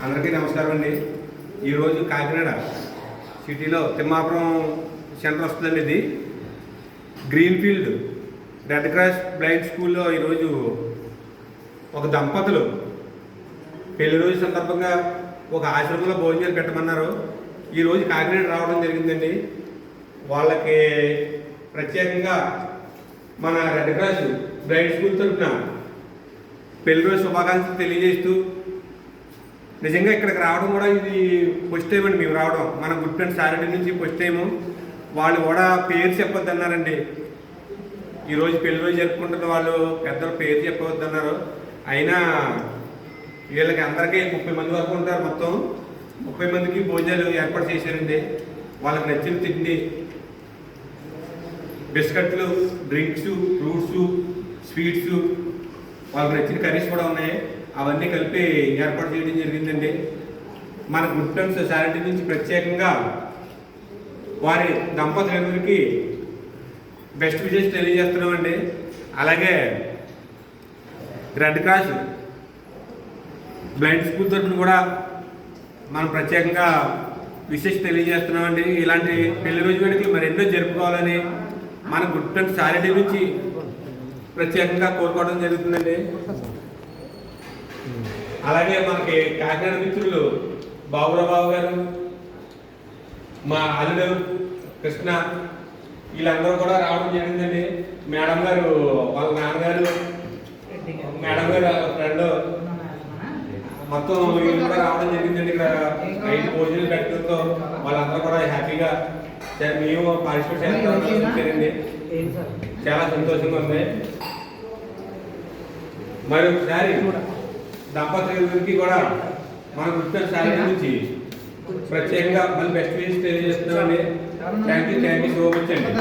అందరికీ నమస్కారం అండి. ఈరోజు కాకినాడ సిటీలో తిమ్మాపురం సెంటర్ వస్తుందండి. ఇది గ్రీన్ఫీల్డ్ రెడ్ క్రాస్ బ్లైండ్ స్కూల్లో ఈరోజు ఒక దంపతులు పెళ్లి రోజు సందర్భంగా ఒక ఆశ్రమంలో భోజనాలు పెట్టమన్నారు. ఈరోజు కాకినాడ రావడం జరిగిందండి. వాళ్ళకి ప్రత్యేకంగా మన రెడ్ క్రాస్ బ్లైండ్ స్కూల్ తరఫున పెళ్లి రోజు శుభాకాంక్షలు తెలియజేస్తూ, నిజంగా ఇక్కడికి రావడం కూడా ఇది ఫస్ట్ టైం అండి. మేము రావడం మన గుడ్ ఫ్రెండ్స్ సారథి నుంచి ఫస్ట్ టైము. వాళ్ళు కూడా పేరు చెప్పొద్దు అన్నారండి. ఈరోజు పెళ్లి రోజు జరుపుకుంటున్న వాళ్ళు పెద్దలు పేరు చెప్పవద్దు అన్నారు. అయినా వీళ్ళకి అందరికీ 30 మంది వరకు ఉంటారు. మొత్తం 30 మందికి భోజనాలు ఏర్పాటు చేశారండి. వాళ్ళకి నచ్చిన తిండి, బిస్కెట్లు, డ్రింక్స్, ఫ్రూట్స్, స్వీట్స్, వాళ్ళకి నచ్చిన కర్రీస్ కూడా ఉన్నాయి. అవన్నీ కలిపి ఏర్పాటు చేయడం జరిగిందండి. మన గుడ్ ఫ్రెండ్స్ సారథి నుంచి ప్రత్యేకంగా వారి దంపతులందరికీ బెస్ట్ విషెస్ తెలియజేస్తున్నామండి. అలాగే రెడ్ క్రాస్ బ్లైండ్ స్కూల్ తరఫున కూడా మనం ప్రత్యేకంగా విషెస్ తెలియజేస్తున్నామండి. ఇలాంటి పెళ్లి రోజు వేడుకలు మరెన్నో జరుపుకోవాలని మన గుడ్ ఫ్రెండ్స్ సారథి నుంచి ప్రత్యేకంగా కోరుకోవడం జరుగుతుందండి. అలాగే మనకి కాకినాడ మిత్రులు బాబురావు గారు, మా అల్లుడు కృష్ణ, వీళ్ళందరూ కూడా రావడం జరిగిందండి. మేడం గారు వాళ్ళ నాన్నగారు, మేడం గారు ఫ్రెండ్, మొత్తం వీళ్ళు కూడా రావడం జరిగిందండి. ఇక్కడ 5 భోజనాలు పెట్టడంతో వాళ్ళందరూ కూడా హ్యాపీగా మేము పార్టిసిపేట్ చేస్తామండి. చాలా సంతోషంగా ఉంది. మరి ఒకసారి దంపతులకి కూడా మన గుడ్ సారథి నుంచి ప్రత్యేకంగా మళ్ళీ బెస్ట్ విషెస్ తెలియజేస్తున్నామండి. థ్యాంక్ యూ సో మచ్ అండి.